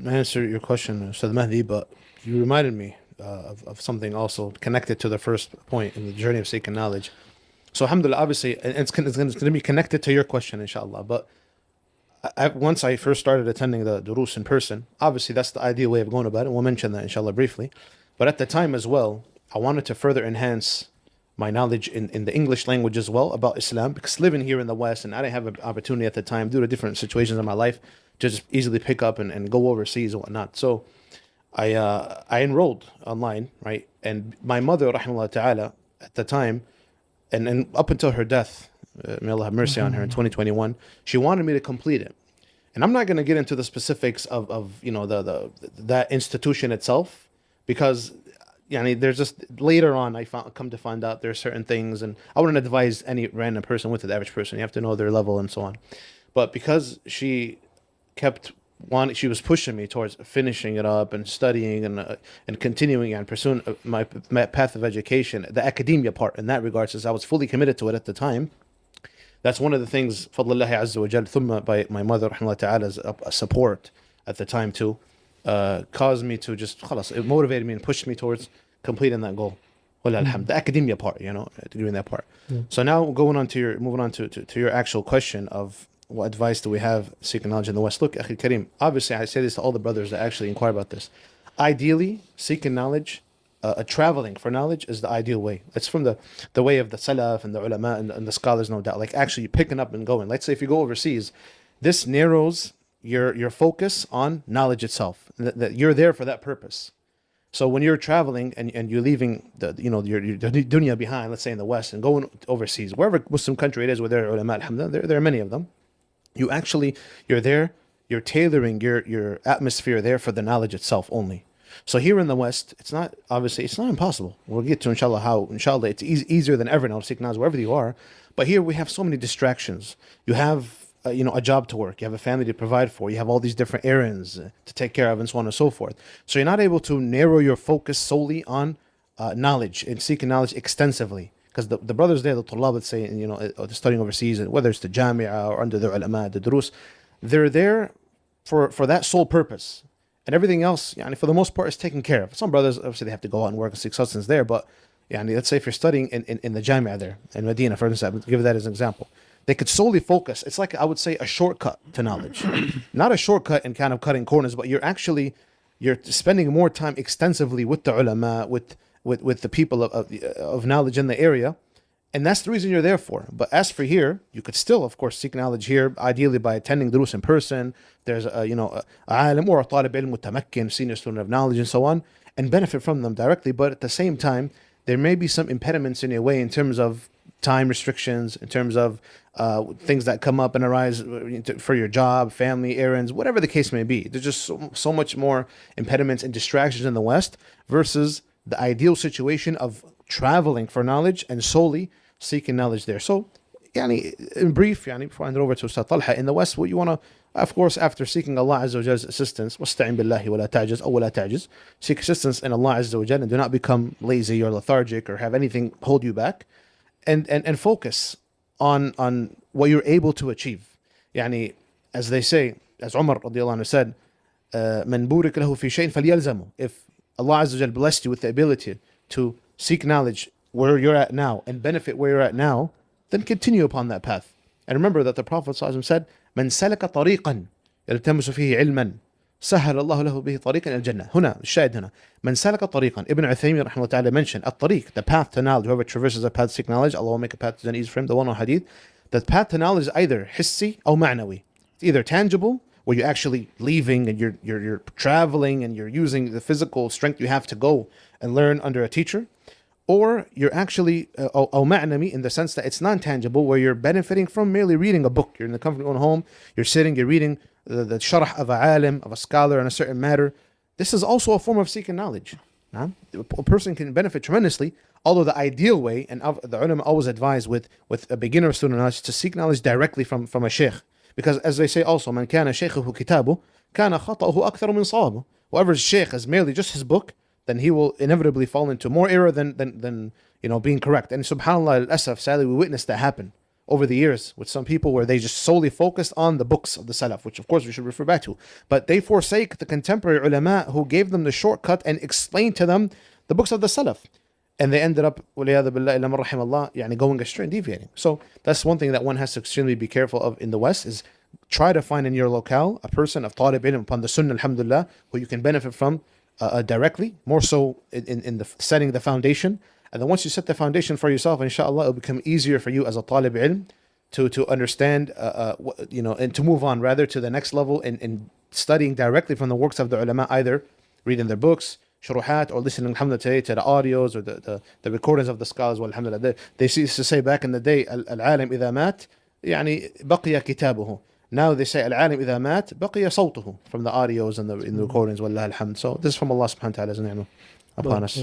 answer your question, Ustad Mahdi, but you reminded me of something also connected to the first point in the journey of seeking knowledge. So, alhamdulillah, obviously, and it's going to be connected to your question, inshallah. But once I first started attending the durus in person, obviously, that's the ideal way of going about it. We'll mention that, inshallah, briefly. But at the time as well, I wanted to further enhance my knowledge in the English language as well about Islam, because living here in the West, and I didn't have an opportunity at the time due to different situations in my life to just easily pick up and go overseas and whatnot. So I enrolled online, right? And my mother, rahimahullah ta'ala, at the time, and up until her death, may Allah have mercy on her in 2021, she wanted me to complete it. And I'm not going to get into the specifics of the that institution itself, because there's just later on come to find out there are certain things, and I wouldn't advise any random person with the average person. You have to know their level and so on. But because she was pushing me towards finishing it up and studying and continuing and pursuing my path of education, the academia part in that regard, since I was fully committed to it at the time. That's one of the things, fadlillahi azza wa jal, thumma, by my mother, rahmatullahi ta'ala's support at the time too, caused me to just, khalas, it motivated me and pushed me towards completing that goal. Wallah alhamd. The academia part, degree in that part. Yeah. So now moving on to your actual question of what advice do we have seeking knowledge in the West? Look, Akhi Kareem, obviously I say this to all the brothers that actually inquire about this. Ideally, seeking knowledge, traveling for knowledge is the ideal way. It's from the way of the Salaf and the ulama and the scholars, no doubt. Like actually picking up and going. Let's say if you go overseas, this narrows your focus on knowledge itself. That you're there for that purpose. So when you're traveling and you're leaving your dunya behind, let's say in the West, and going overseas, wherever Muslim country it is, where there are ulama, alhamdulillah, there are many of them. You're there, you're tailoring your atmosphere there for the knowledge itself only. So here in the West, it's not impossible. We'll get to inshallah it's easier than ever now to seek knowledge wherever you are. But here we have so many distractions. You have a job to work, you have a family to provide for, you have all these different errands to take care of, and so on and so forth. So you're not able to narrow your focus solely on knowledge and seeking knowledge extensively. Because the brothers there, the tulab, let's say, they're studying overseas, whether it's the jamia or under the ulama, the durus, they're there for that sole purpose. And everything else, for the most part, is taken care of. Some brothers, obviously, they have to go out and work and seek sustenance there. But let's say if you're studying in the jamia there, in Medina, for instance, I'll give that as an example. They could solely focus. It's like, I would say, a shortcut to knowledge. Not a shortcut in kind of cutting corners, but you're spending more time extensively with the ulama, with the people of knowledge in the area. And that's the reason you're there for. But as for here, you could still, of course, seek knowledge here, ideally by attending durus in person. There's a alim or a talib ilm mutamakkin, senior student of knowledge, and so on, and benefit from them directly. But at the same time, there may be some impediments in your way in terms of time restrictions, in terms of things that come up and arise for your job, family, errands, whatever the case may be. There's just so much more impediments and distractions in the West versus the ideal situation of traveling for knowledge and solely seeking knowledge there. So, in brief, before I hand it over to Ustad Talha, in the West, what you want to, of course, after seeking Allah Azza wa Jall's assistance, وَاسْتَعِنْ بِاللَّهِ وَلَا تَعْجِزْ أو وَلَا تَعْجِزْ, seek assistance in Allah Azza wa Jalla, and do not become lazy or lethargic or have anything hold you back, and focus on what you're able to achieve. As they say, as Umar radiallahu anhu said, مَنْ بُورِكَ لَهُ فِي شَيْءٍ فَلْيَلْزَمُ. If Allah Azza wa Jalla blessed you with the ability to seek knowledge where you're at now and benefit where you're at now, then continue upon that path. And remember that the Prophet ﷺ said, من سلك طريقا يلتمس فيه علما سهل الله له به طريقا إلى الجنة. هنا الشاهد هنا من سلك طريقا. Ibn Uthaymin رحمه الله تعالى mentioned الطريق, the path to knowledge. Whoever traverses a path to seek knowledge, Allah will make a path to Jannah easy for him. The one on hadith, the path to knowledge is either hissi or ma'nawi. It's either tangible, where you're actually leaving and you're traveling and you're using the physical strength you have to go and learn under a teacher, or you're actually ma'nami, in the sense that it's non-tangible, where you're benefiting from merely reading a book. You're in the comfort of your own home, you're sitting, you're reading the sharh of a alim, of a scholar on a certain matter. This is also a form of seeking knowledge. A person can benefit tremendously, although the ideal way, and the ulama always advise with a beginner student knowledge, to seek knowledge directly from a sheikh. Because as they say also, man kana shaykhuhu kitabu, kana khata'uhu akthar min sawabu. Whoever's sheikh is merely just his book, then he will inevitably fall into more error than being correct. And subhanAllah, al-asaf, sadly, we witnessed that happen over the years with some people where they just solely focused on the books of the Salaf, which of course we should refer back to. But they forsake the contemporary ulama who gave them the shortcut and explained to them the books of the Salaf. And they ended up, وَلِيَاذُ بِاللَّهِ إِلَّا مَن رَحِمَ اللَّهِ, يعني going astray and deviating. So that's one thing that one has to extremely be careful of in the West, is try to find in your locale a person of talib ilm upon the sunnah, alhamdulillah, who you can benefit from directly, more so in the setting the foundation. And then once you set the foundation for yourself, inshallah, it'll become easier for you as a talib ilm to understand, and to move on rather to the next level in studying directly from the works of the ulama, either reading their books, shuruhat, or listening, alhamdulillah, to the audios or the recordings of the scholars. Well, alhamdulillah, they used to say back in the day, al-alim idha mat, يعني بقي كتابه. Now they say al-alim idha mat, بقي صوته, from the audios and the recordings. Wallah alhamd. So this is from Allah subhanahu wa ta'ala's ni'mah upon us.